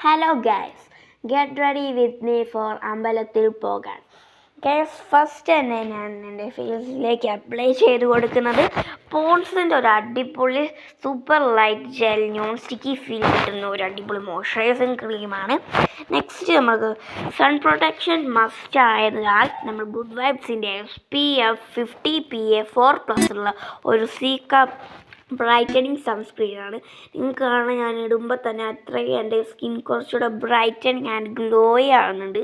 Hello guys, get ready with me for അമ്പലത്തിൽ പോകാൻ. Guys, first തന്നെ ഞാൻ എൻ്റെ ഫേസിലേക്ക് അപ്ലൈ ചെയ്ത് കൊടുക്കുന്നത് പോൺസിൻ്റെ ഒരു അടിപൊളി super light gel non sticky feel കിട്ടുന്ന ഒരു അടിപൊളി മോയ്സ്ചറൈസിങ് ക്രീമാണ്. നെക്സ്റ്റ് നമുക്ക് സൺ പ്രൊട്ടക്ഷൻ മസ്റ്റ് ആയതിനാൽ നമ്മൾ ഗുഡ് വൈബ്സിൻ്റെ SPF 50 PA4+ ഉള്ള ഒരു ബ്രൈറ്റനിങ് സൺസ്ക്രീനാണ്. നിങ്ങൾക്ക് കാണാൻ ഞാൻ ഇടുമ്പോൾ തന്നെ അത്രയും എൻ്റെ സ്കിൻ കുറച്ചുകൂടെ ബ്രൈറ്റനിങ് ആൻഡ് ഗ്ലോയി ആകുന്നുണ്ട്.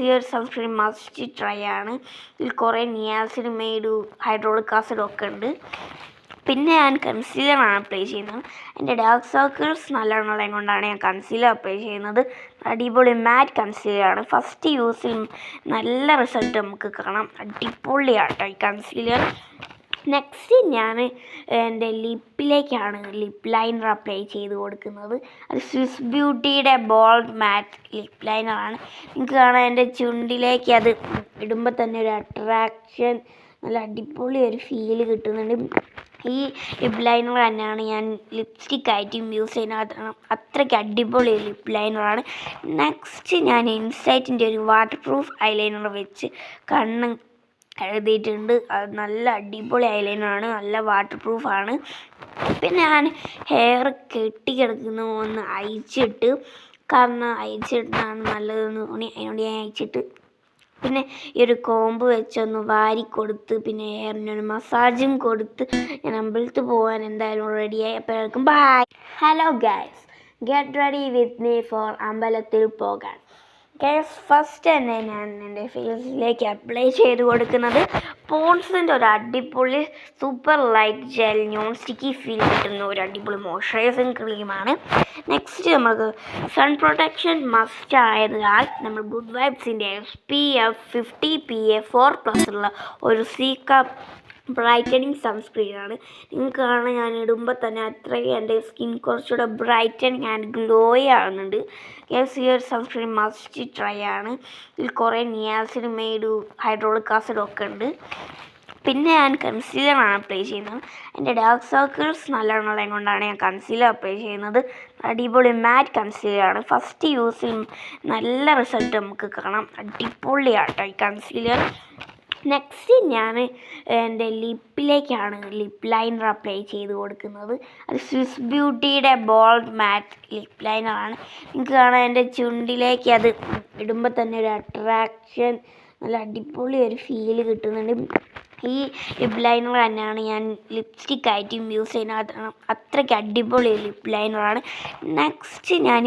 ഈ ഒരു സൺസ്ക്രീൻ മസ്റ്റ് ട്രൈ ആണ്. ഇതിൽ കുറേ നിയാസിനമൈഡ് ഹൈഡ്രോളിക് ആസിഡ് ഒക്കെ ഉണ്ട്. പിന്നെ ഞാൻ കൺസീലറാണ് അപ്ലൈ ചെയ്യുന്നത്. എൻ്റെ ഡാർക്ക് സർക്കിൾസ് നല്ലോണം കൊണ്ടാണ് ഞാൻ കൺസീലർ അപ്ലൈ ചെയ്യുന്നത്. അടിപൊളി മാറ്റ് കൺസീലറാണ്. ഫസ്റ്റ് യൂസിൽ നല്ല റിസൾട്ട് നമുക്ക് കാണാം. അടിപൊളിയാട്ടോ ഈ കൺസീലർ. നെക്സ്റ്റ് ഞാൻ എൻ്റെ ലിപ്പിലേക്കാണ് ലിപ്പ് ലൈനർ അപ്ലൈ ചെയ്ത് കൊടുക്കുന്നത്. അത് സ്വിസ് ബ്യൂട്ടിയുടെ ബോൾഡ് മാറ്റ് ലിപ്പ് ലൈനറാണ്. നിങ്ങൾക്ക് കാണാൻ എൻ്റെ ചുണ്ടിലേക്ക് അത് ഇടുമ്പോൾ തന്നെ ഒരു അട്രാക്ഷൻ, നല്ല അടിപൊളി ഒരു ഫീല് കിട്ടുന്നുണ്ട്. ഈ ലിപ്പ് ലൈനർ തന്നെയാണ് ഞാൻ ലിപ്സ്റ്റിക്കായിട്ടും യൂസ് ചെയ്യുന്നത്. അത്രയ്ക്ക് അടിപൊളി ലിപ്പ് ലൈനറാണ്. നെക്സ്റ്റ് ഞാൻ ഇൻസൈറ്റിൻ്റെ ഒരു വാട്ടർ പ്രൂഫ് ഐലൈനർ വെച്ച് കണ്ണ് എഴുതിയിട്ടുണ്ട്. അത് നല്ല അടിപൊളി ഐലൈനറാണ്, നല്ല വാട്ടർ പ്രൂഫാണ്. പിന്നെ ഞാൻ ഹെയർ കെട്ടിക്കിടക്കുന്ന ഒന്ന് അയച്ചിട്ട്, കാരണം അയച്ചിട്ടാണ് നല്ലതെന്ന് തോന്നി, അതിനോട് ഞാൻ അയച്ചിട്ട് പിന്നെ ഈ ഒരു കോമ്പ് വെച്ചൊന്ന് വാരി കൊടുത്ത് പിന്നെ ഹെയറിനൊരു മസാജും കൊടുത്ത് ഞാൻ അമ്പലത്തിൽ പോകാൻ എന്തായാലും റെഡിയായി. അപ്പോൾ bye. Hello guys, get ready with me for അമ്പലത്തിൽ പോകാൻ. ഗൈസ്, ഫസ്റ്റ് തന്നെ ഞാൻ എൻ്റെ ഫേസിലേക്ക് അപ്ലൈ ചെയ്ത് കൊടുക്കുന്നത് പോൺസിൻ്റെ ഒരു അടിപൊളി super light gel non sticky feel കിട്ടുന്ന ഒരു അടിപൊളി മോയ്സ്ചറൈസിങ് ക്രീമാണ്. നെക്സ്റ്റ് നമുക്ക് സൺ പ്രൊട്ടക്ഷൻ മസ്റ്റ് ആയതിനാൽ നമ്മൾ ഗുഡ് വൈബ്സിൻ്റെ SPF 50 PA4+ ഉള്ള ഒരു ബ്രൈറ്റനിങ് സൺസ്ക്രീനാണ്. നിങ്ങൾക്ക് കാണാൻ ഞാൻ ഇടുമ്പോൾ തന്നെ അത്രയും എൻ്റെ സ്കിൻ കുറച്ചുകൂടെ ബ്രൈറ്റനിങ് ആൻഡ് ഗ്ലോയി ആകുന്നുണ്ട്. ഈ ഒരു സൺസ്ക്രീൻ മസ്റ്റ് ട്രൈ ആണ്. ഇതിൽ കുറേ നിയാസിനമൈഡ് ഹൈഡ്രോളിക് ആസിഡ് ഒക്കെ ഉണ്ട്. പിന്നെ ഞാൻ കൺസീലറാണ് അപ്ലൈ ചെയ്യുന്നത്. എൻ്റെ ഡാർക്ക് സർക്കിൾസ് നല്ലോണം കൊണ്ടാണ് ഞാൻ കൺസീലർ അപ്ലൈ ചെയ്യുന്നത്. അടിപൊളി മാറ്റ് കൺസീലറാണ്. ഫസ്റ്റ് യൂസിൽ നല്ല റിസൾട്ട് നമുക്ക് കാണാം. അടിപൊളിയാട്ടോ ഈ കൺസീലർ. നെക്സ്റ്റ് ഞാൻ എൻ്റെ ലിപ്പിലേക്കാണ് ലിപ്പ് ലൈനർ അപ്ലൈ ചെയ്ത് കൊടുക്കുന്നത്. അത് സ്വിസ് ബ്യൂട്ടിയുടെ ബോൾഡ് മാറ്റ് ലിപ്പ് ലൈനറാണ്. നിങ്ങൾക്ക് കാണാൻ എൻ്റെ ചുണ്ടിലേക്ക് അത് ഇടുമ്പോൾ തന്നെ ഒരു അട്രാക്ഷൻ, നല്ല അടിപൊളി ഒരു ഫീല് കിട്ടുന്നുണ്ട്. ഈ ലിപ്പ് ലൈനർ തന്നെയാണ് ഞാൻ ലിപ്സ്റ്റിക്കായിട്ടും യൂസ് ചെയ്യുന്നത്. അത്രയ്ക്ക് അടിപൊളി ലിപ്പ് ലൈനറാണ്. നെക്സ്റ്റ് ഞാൻ